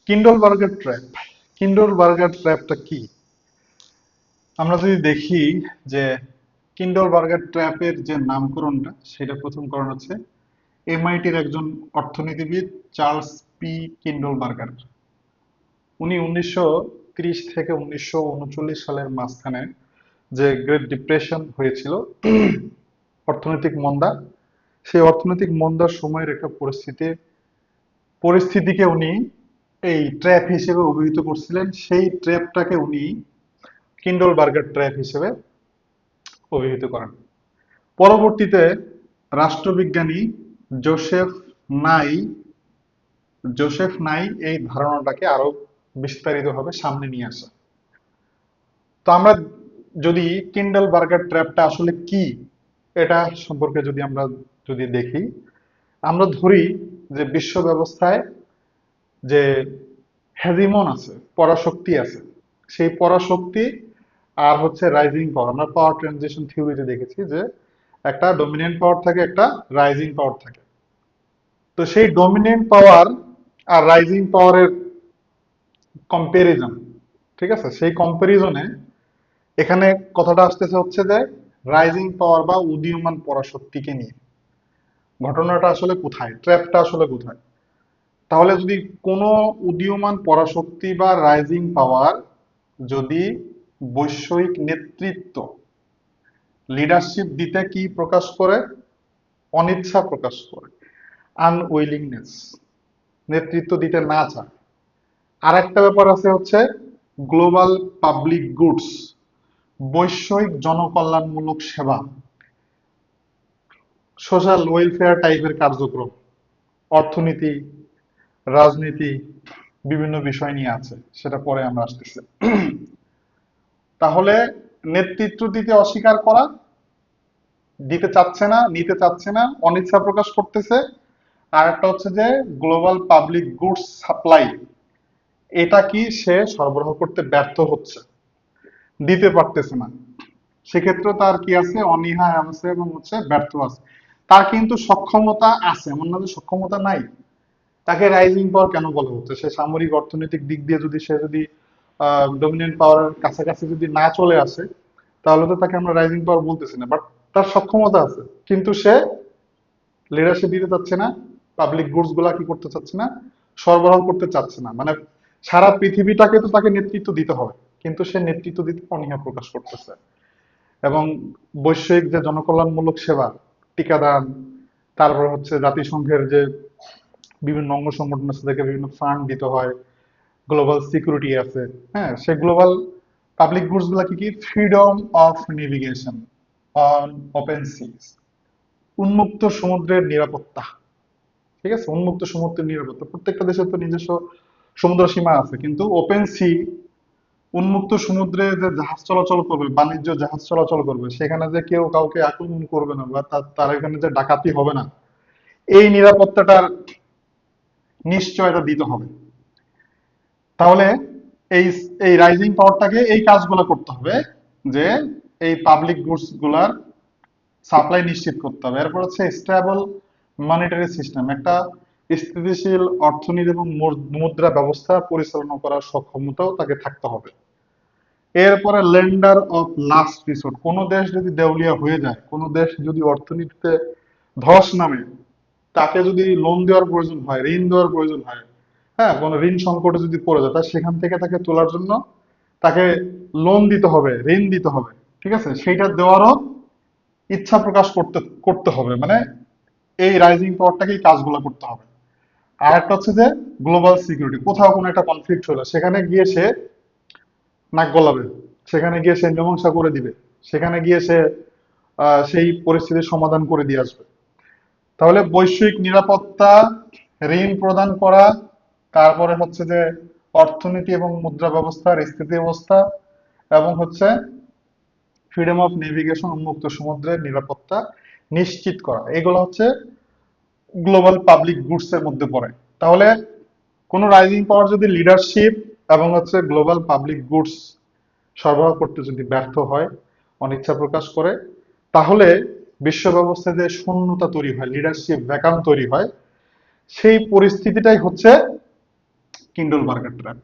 কিন্ডলবার্গের trap. কিন্ডলবার্গের ট্র্যাপটা কি? আমরা যদি দেখি যে কিন্ডলবার্গের ট্র্যাপের যে নামকরণটা, সেটা প্রথম কারণ হচ্ছে এমআইটির একজন অর্থনীতিবিদ চার্লস পি কিন্ডলবার্গার। উনি 1930 থেকে 1939 সালের মাঝখানে যে গ্রেট ডিপ্রেশন হয়েছিল, অর্থনৈতিক মন্দা, সেই অর্থনৈতিক মন্দার সময়ের একটা পরিস্থিতিকে উনি এই ট্র্যাপ হিসেবে অভিহিত করছিলেন। সেই ট্র্যাপটাকে উনি কিন্ডলবার্গের ট্র্যাপ হিসেবে অভিহিত করেন। পরবর্তীতে রাষ্ট্রবিজ্ঞানী জোসেফ নাই জোসেফ নাই এই ধারণাটাকে আরো বিস্তারিতভাবে সামনে নিয়ে আসে। তো আমরা যদি কিন্ডলবার্গের ট্র্যাপটা আসলে কি, এটা সম্পর্কে যদি দেখি, আমরা ধরি যে বিশ্ব ব্যবস্থায় যে হেজিমন আছে, পরাশক্তি আছে, সেই পরাশক্তি আর হচ্ছে রাইজিং পাওয়ার। আমরা পাওয়ার ট্রানজিশন থিওরিতে দেখেছি যে একটা ডমিনেন্ট পাওয়ার থাকে, একটা রাইজিং পাওয়ার থাকে। তো সেই ডমিনেন্ট পাওয়ার আর রাইজিং পাওয়ারের কম্পারিজন, ঠিক আছে, সেই কম্পারিজনে এখানে কথাটা আসতেছে হচ্ছে যে রাইজিং পাওয়ার বা উদীয়মান পরাশক্তিকে নিয়ে। ঘটনাটা আসলে কোথায়, ট্র্যাপটা আসলে কোথায়? তাহলে যদি কোনো উদীয়মান পরাশক্তি বা রাইজিং পাওয়ার যদি বৈষয়িক নেতৃত্ব, লিডারশিপ দিতে কি প্রকাশ করে? অনিচ্ছা প্রকাশ করে, আনউইলিংনেস, নেতৃত্ব দিতে না চায়। আর একটা ব্যাপার আছে হচ্ছে গ্লোবাল পাবলিক গুডস, বৈষয়িক জনকল্যাণমূলক সেবা, সোশ্যাল ওয়েলফেয়ার টাইপের কার্যক্রম, অর্থনীতি, রাজনীতি, বিভিন্ন বিষয় নিয়ে আছে, সেটা পরে আমরা আসতেছি। তাহলে নেতৃত্ব দিতে অস্বীকার করা, দিতে চাচ্ছে না, নিতে চাচ্ছে না, অনিচ্ছা প্রকাশ করতেছে। আর একটা হচ্ছে যে গ্লোবাল পাবলিক গুডস সাপ্লাই, এটা কি সে সরবরাহ করতে ব্যর্থ হচ্ছে, দিতে পারতেছে না। সেক্ষেত্রে তার কি আছে? অনীহা আছে এবং হচ্ছে ব্যর্থ আছে। তার কিন্তু সক্ষমতা আছে, এমন না যে সক্ষমতা নাই। তাকে রাইজিং পাওয়ার কেন বলা হচ্ছে? সে সামরিক অর্থনৈতিক দিক দিয়ে যদি ডমিনেন্ট পাওয়ারের কাছাকাছি যদি না চলে আসে, তাহলে তো তাকে আমরা রাইজিং পাওয়ার বলতেছি না। বাট তার সক্ষমতা আছে, কিন্তু সে লিডারশিপ দিতে চাচ্ছে না, পাবলিক গুডস গুলা কি করতে চাচ্ছে না, সরবরাহ করতে চাচ্ছে না। মানে সারা পৃথিবীটাকে তো তাকে নেতৃত্ব দিতে হবে, কিন্তু সে নেতৃত্ব দিতে অনীহা প্রকাশ করতেছে। এবং বৈশ্বিক যে জনকল্যাণমূলক সেবা, টিকাদান, তারপর হচ্ছে জাতিসংঘের যে বিভিন্ন অঙ্গ সংগঠন আছে, তাদেরকে বিভিন্ন ফান্ড দিতে হয়, গ্লোবাল সিকিউরিটি আছে। হ্যাঁ, সেই গ্লোবাল পাবলিক গুডস গুলা কি কি? Freedom of navigation on open seas, উন্মুক্ত সমুদ্রের নিরাপত্তা। ঠিক আছে, উন্মুক্ত সমুদ্রের নিরাপত্তা। প্রত্যেকটা দেশের তো নিজস্ব সমুদ্র সীমা আছে, কিন্তু ওপেন সি, উন্মুক্ত সমুদ্রে যে জাহাজ চলাচল করবে, বাণিজ্য জাহাজ চলাচল করবে, সেখানে যে কেউ কাউকে আক্রমণ করবে না, বা তার এখানে যে ডাকাতি হবে না, এই নিরাপত্তাটার নিশ্চয়তা দিতে হবে। তাহলে এই এই রাইজিং পাওয়ারটাকে এই কাজগুলো করতে হবে, যে এই পাবলিক গুডস গুলার সাপ্লাই নিশ্চিত করতে হবে। এরপর হচ্ছে স্টেবল মনিটারি সিস্টেম, একটা স্থিতিশীল অর্থনীতি এবং মুদ্রা ব্যবস্থা পরিচালনা করার সক্ষমতাও তাকে থাকতে হবে। এরপরে লেন্ডার অফ লাস্ট রিসোর্ট, কোন দেশ যদি দেউলিয়া হয়ে যায়, কোন দেশ যদি অর্থনীতিতে ধস নামে, তাকে যদি লোন দেওয়ার প্রয়োজন হয়, ঋণ দেওয়ার প্রয়োজন হয়, হ্যাঁ, কোন ঋণ সংকটে যদি পড়ে যায়, তার সেখান থেকে তাকে তোলার জন্য তাকে লোন দিতে হবে, ঋণ দিতে হবে। ঠিক আছে, সেইটা দেওয়ারও ইচ্ছা প্রকাশ করতে করতে হবে। মানে এই রাইজিং পাওয়ারটাকেই কাজগুলো করতে হবে। আর একটা হচ্ছে যে গ্লোবাল সিকিউরিটি, কোথাও কোনো একটা কনফ্লিক্ট হলো, সেখানে গিয়ে সে নাক গলাবে, সেখানে গিয়ে সে মীমাংসা করে দিবে, সেখানে গিয়ে সে সেই পরিস্থিতির সমাধান করে দিয়ে আসবে। তাহলে বৈশ্বিক নিরাপত্তা, ঋণ প্রদান করা, তারপরে হচ্ছে যে অর্থনীতি এবং মুদ্রা ব্যবস্থার স্থিতি অবস্থা, এবং হচ্ছে ফ্রিডম অফ নেভিগেশন, উন্মুক্ত সমুদ্রের নিরাপত্তা নিশ্চিত করা, এগুলো হচ্ছে গ্লোবাল পাবলিক গুডস এর মধ্যে পড়ে। তাহলে কোন রাইজিং পাওয়ার যদি লিডারশিপ এবং হচ্ছে গ্লোবাল পাবলিক গুডস সরবরাহ করতে যদি ব্যর্থ হয়, অনিচ্ছা প্রকাশ করে, তাহলে বিশ্ব ব্যবস্থায় যে শূন্যতা তৈরি হয়, লিডারশিপ ভ্যাকাম তৈরি হয়, সেই পরিস্থিতিটাই হচ্ছে কিন্ডলবার্গার ট্র্যাপ।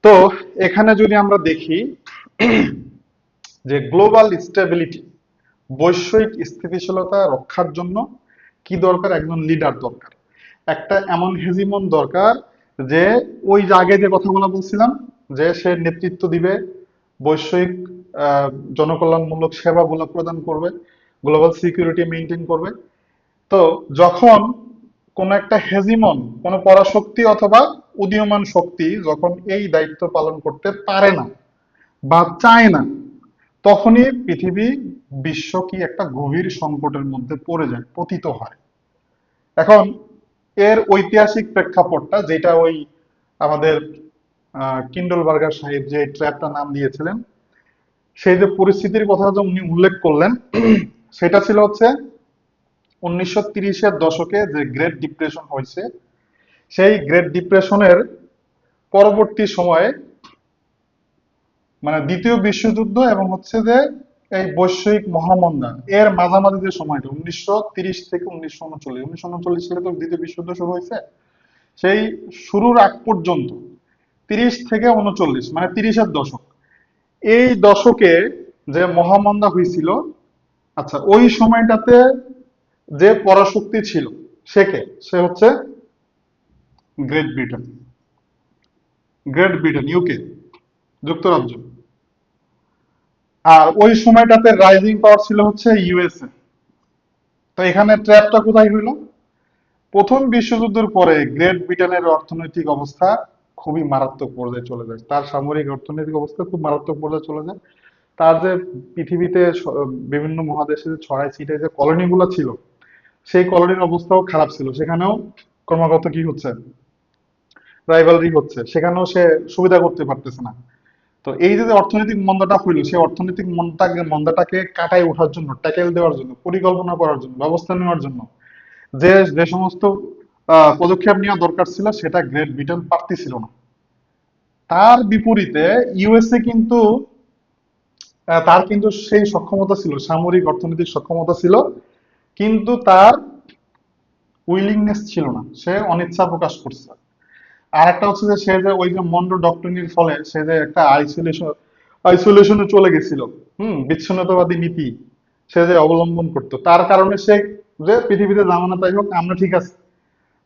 তো এখানে যদি আমরা দেখি যে গ্লোবাল স্টেবিলিটি, বৈশ্বিক স্থিতিশীলতা রক্ষার জন্য কি দরকার? একজন লিডার দরকার, একটা এমন হেজিমন দরকার যে ওই যে আগে যে কথাগুলো বলছিলাম, যে সে নেতৃত্ব দিবে, বৈশ্বিক আহ, জনকল্যাণমূলক সেবাগুলো প্রদান করবে, গ্লোবাল সিকিউরিটি মেনটেন করবে। তো যখন কোন একটা হেজিমন, কোন পরাশক্তি অথবা উদীয়মান শক্তি যখন এই দায়িত্ব পালন করতে পারে না বা চায় না, তখনই পৃথিবী, বিশ্ব কি একটা গভীর সংকটের মধ্যে পড়ে যায়, পতিত হয়। এখন এর ঐতিহাসিক প্রেক্ষাপটটা, যেটা ওই আমাদের কিন্ডলবার্গার সাহেব যে ট্র্যাপটা নাম দিয়েছিলেন, সেই যে পরিস্থিতির কথা যে উনি উল্লেখ করলেন, সেটা ছিল হচ্ছে 1930-এর দশকে যে গ্রেট ডিপ্রেশন হয়েছে, সেই গ্রেট ডিপ্রেশনের পরবর্তী সময়ে, মানে দ্বিতীয় বিশ্বযুদ্ধ এবং হচ্ছে যে এই বৈশ্বিক মহামন্দা, এর মাঝামাঝি যে সময়টা 1930 থেকে 1939, 1939 সালে তো দ্বিতীয় বিশ্বযুদ্ধ শুরু হয়েছে, সেই শুরুর আগ পর্যন্ত 30 থেকে 39, মানে 30-এর দশক, এই দশকে যে মহামন্দা হয়েছিল, আচ্ছা ওই সময়টাতে যে পরাশক্তি ছিল, সে হচ্ছে গ্রেট ব্রিটেন, ইউকে, যুক্তরাজ্য। আর ওই সময়টাতে রাইজিং পাওয়ার ছিল হচ্ছে ইউএসএ। তো এখানে ট্র্যাপটা কোথায় হইলো? প্রথম বিশ্বযুদ্ধের পরে গ্রেট ব্রিটেনের অর্থনৈতিক অবস্থা খুবই মারাত্মক পর্যায়ে চলে যায়, তার সামরিক অর্থনৈতিক অবস্থা খুব মারাত্মক পর্যায়ে চলে যায়। তার যে পৃথিবীতে বিভিন্ন মহাদেশে যে ছড়াই ছিটাই যে কলোনি গুলো ছিল, সেই কলোনির অবস্থাও খারাপ ছিল, সেখানেও ক্রমাগত কি হচ্ছে, রাইভালরি হচ্ছে, সেখানেও সে সুবিধা করতে পারতেছে না। তো এই যে যে অর্থনৈতিক মন্দাটা হইলো, সেই অর্থনৈতিক মন্দাটাকে কাটায় ওঠার জন্য, ট্যাকেল দেওয়ার জন্য, পরিকল্পনা করার জন্য, ব্যবস্থা নেওয়ার জন্য যে যে সমস্ত পদক্ষেপ নেওয়া দরকার ছিল, সেটা গ্রেট ব্রিটেন পারতেছিল না। তার বিপরীতে ইউএসএ কিন্তু, তার কিন্তু সেই সক্ষমতা ছিল, সামরিক অর্থনৈতিক সক্ষমতা ছিল, কিন্তু তার উইলিংনেস ছিল না, সে অনিচ্ছা প্রকাশ করছে। আর একটা হচ্ছে যে সে যে ওই যে মন্ডো ডক্ট্রিনের ফলে সে যে একটা আইসোলেশনে চলে গেছিল, বিচ্ছিন্নতাবাদী নীতি সে যে অবলম্বন করতো, তার কারণে সে যে পৃথিবীতে জামানা তাই হোক, আমরা ঠিক আছে,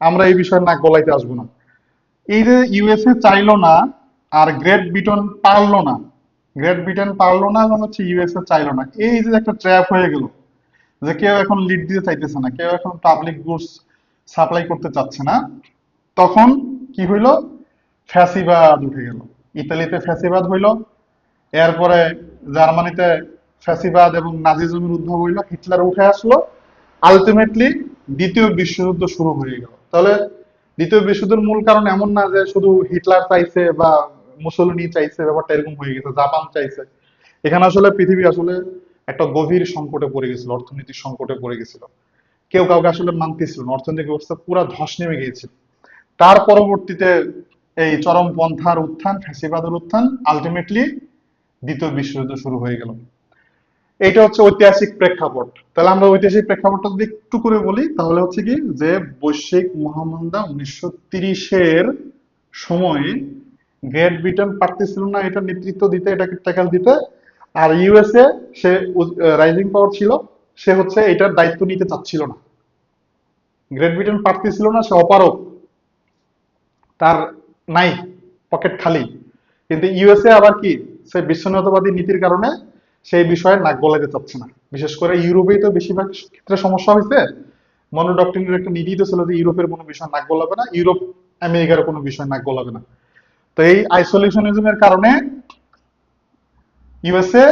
আমরা এই বিষয়ে নাক গলাইতে আসবো না। এই যে ইউএসএ চাইলো না, আর গ্রেট ব্রিটেন পারলো না, এবং হচ্ছে ইউএসএ চাইলো না, এই যে একটা ট্র্যাপ হয়ে গেল, যে কেউ এখন লিড দিতে চাইতেছে না, কেউ এখন পাবলিক গুডস সাপ্লাই করতে চাচ্ছে না। তখন কি হইলো? ফ্যাসিবাদ উঠে গেল। ইতালিতে ফ্যাসিবাদ হইলো, এরপরে জার্মানিতে ফ্যাসিবাদ এবং নাজিজমের উদ্ভব হইলো, হিটলার উঠে আসলো, আলটিমেটলি দ্বিতীয় বিশ্বযুদ্ধ শুরু হয়ে গেল। তাহলে দ্বিতীয় বিশ্বযুদ্ধের মূল কারণ এমন না যে শুধু হিটলার চাইছে বা মুসোলিনি চাইছে, ব্যাপারটা এরকম হয়ে গেছে, জাপান চাইছে। এখানে আসলে পৃথিবী আসলে একটা গভীর সংকটে পড়ে গেছিল, অর্থনৈতিক সংকটে পড়ে গেছিল, কেউ কাউকে আসলে মানতেছিল না, অর্থনৈতিক অবস্থা পুরা ধস নেমে গিয়েছিল। তার পরবর্তীতে এই চরমপন্থার উত্থান, ফ্যাসিবাদের উত্থান, আলটিমেটলি দ্বিতীয় বিশ্বযুদ্ধ শুরু হয়ে গেল। এটা হচ্ছে ঐতিহাসিক প্রেক্ষাপট। তাহলে আমরা ঐতিহাসিক প্রেক্ষাপটটা যদি একটু করে বলি, তাহলে হচ্ছে কি, যে বৈশ্বিক মহামন্দা 1930-এর সময়ে গ্রেট ব্রিটেন পারতেছিল না এটা নেতৃত্ব দিতে, এটাকে ট্যাকেল দিতে। আর ইউএসএ, সে রাইজিং পাওয়ার ছিল, সে হচ্ছে এটার দায়িত্ব নিতে চাচ্ছিল না। গ্রেট ব্রিটেন পারতেছিল না, সে অপারক, তার নাই, পকেট খালি। কিন্তু ইউএসএ আবার কি, সে বিচ্ছিন্নতাবাদী নীতির কারণে সেই বিষয়ে নাক গলাতে চাচ্ছে না। বিশেষ করে ইউরোপেই তো বেশিরভাগ ক্ষেত্রে সমস্যা হয়েছে। মনো ডক্ট্রিনের একটা নীতি তো ছিল যে ইউরোপের কোনো বিষয় নাক গলাবে না, ইউরোপ আমেরিকার কোনো বিষয় নাক গলাবে না। তো এই আইসোলেশনিজমের কারণে ইউএসএ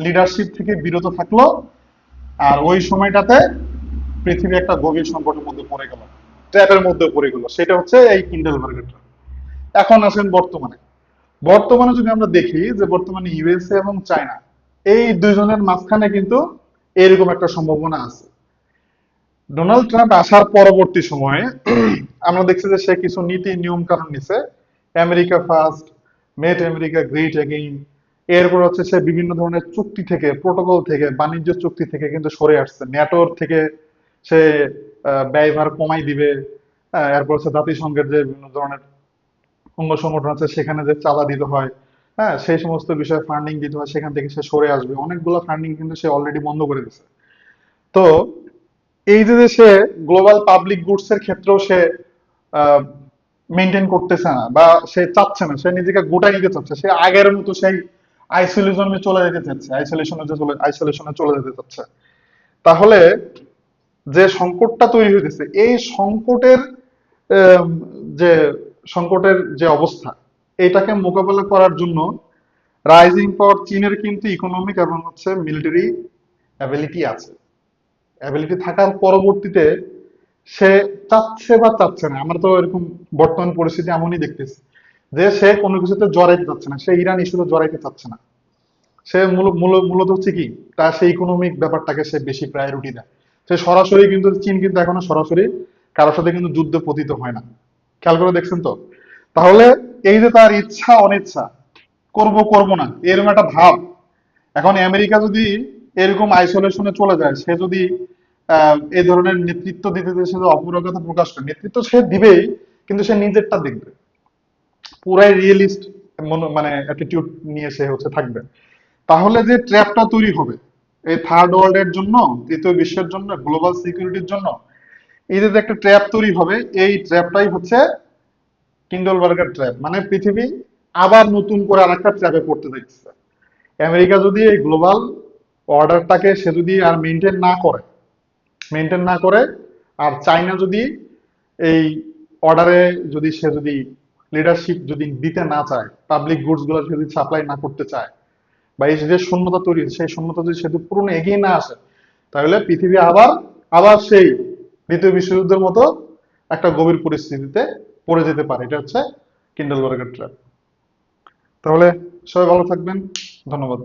লিডারশিপ থেকে বিরত থাকলো, আর ওই সময়টাতে পৃথিবী একটা গভীর সংকটের মধ্যে পড়ে গেল, ট্র্যাপের মধ্যে পড়ে গেল, সেটা হচ্ছে এই কিন্ডেলবার্গের ট্র্যাপ। এখন আসেন বর্তমানে। বর্তমানে যদি আমরা দেখি যে বর্তমানে ইউএসএ এবং চায়না, এই দুইজনের মাঝখানে কিন্তু এরকম একটা সম্ভাবনা আছে। ডোনাল্ড ট্রাম্প আসার পরবর্তী সময়ে আমরা দেখছি যে সে কিছু নীতি নিয়ম কানুন নিছে, America first, make America great again. এরপর হচ্ছে সে বিভিন্ন ধরনের চুক্তি থেকে, প্রোটোকল থেকে, বাণিজ্য চুক্তি থেকে কিন্তু সরে আসছে, ন্যাটোর থেকে সে ব্যয়ভার কমাই দিবে, এরপর হচ্ছে জাতিসংঘের যে বিভিন্ন ধরনের অঙ্গ সংগঠন আছে সেখানে যে চাঁদা দিতে হয়, হ্যাঁ, সেই সমস্ত বিষয়ে ফান্ডিং দিতে হয়, সেখান থেকে সে সরে আসবে। অনেকগুলো ফান্ডিং কিন্তু সে অলরেডি বন্ধ করে দিচ্ছে। তো এই যে যে সে গ্লোবাল পাবলিক গুডস এর ক্ষেত্রেও সে মেনটেন করতেছে না, বা সে চাচ্ছে না, সে নিজেকে গোটাই নিতে চাচ্ছে, সে আগের মতো সেই আইসোলেশনে চলে যেতে চাচ্ছে, আইসোলেশনে চলে যেতে চাচ্ছে। তাহলে যে সংকটটা তৈরি হইতেছে, এই সংকটের আম, যে যে অবস্থা, এটাকে মোকাবেলা করার জন্য রাইজিং পাওয়ার চীনের কিন্তু ইকোনমিক এবং হচ্ছে মিলিটারি অ্যাবিলিটি আছে। অ্যাবিলিটি থাকার পরবর্তীতে সে চাচ্ছে বা চাচ্ছে না, আমরা তো এরকম বর্তমান পরিস্থিতি এমনই দেখতেছি যে সে কোনো কিছুতে জড়াইতে চাচ্ছে না, সে ইরান ইস্যুতে জড়াইতে চাচ্ছে না। সে মূলত হচ্ছে কি, তার সেই ইকোনমিক ব্যাপারটাকে সে বেশি প্রায়োরিটি দেয়। সে সরাসরি কিন্তু, চীন কিন্তু এখনো সরাসরি কারোর সাথে কিন্তু যুদ্ধে পতিত হয় না। খেয়াল করে দেখছেন তো? তাহলে এই যে তার ইচ্ছা অনিচ্ছা, করব করব না এরকম একটা ভাব, এখন আমেরিকা যদি এরকম আইসোলেশনে চলে যায়, সে যদি এই ধরনের নেতৃত্ব দিতে দিতে সে যদি অপারগতা প্রকাশ করে, নেতৃত্ব সে দিবেই, কিন্তু সে নিজেরটা দেখবে, পুরাই রিয়েলিস্ট মানে অ্যাটিটিউড নিয়ে সে হচ্ছে থাকবে। তাহলে যে ট্র্যাপটা তৈরি হবে এই থার্ড ওয়ার্ল্ড এর জন্য, তৃতীয় বিশ্বের জন্য, গ্লোবাল সিকিউরিটির জন্য, এই যে একটা ট্র্যাপ তৈরি হবে, এই ট্র্যাপটাই হচ্ছে কিন্ডলবার্গের ট্র্যাপ। মানে পৃথিবী আবার নতুন করে আরেকটা ট্র্যাপে পড়তে যাচ্ছে। আমেরিকা যদি এই গ্লোবাল অর্ডারটাকে সে যদি আর মেনটেন না করে, আর চায়না যদি এই অর্ডারে যদি সে যদি লিডারশিপ যদি দিতে না চায়, পাবলিক গুডস গুলো যদি সাপ্লাই না করতে চায়, বা এই যে শূন্যতা তৈরি হয়েছে, সেই শূন্যতা যদি সেতু পূরণে এগিয়ে না আসে, তাহলে পৃথিবী আবার আবার সেই দ্বিতীয় বিশ্বযুদ্ধের মতো একটা গভীর পরিস্থিতিতে পড়ে যেতে পারে। এটা হচ্ছে কিন্ডেলবার্গের ট্র্যাপ। তাহলে সবাই ভালো থাকবেন, ধন্যবাদ।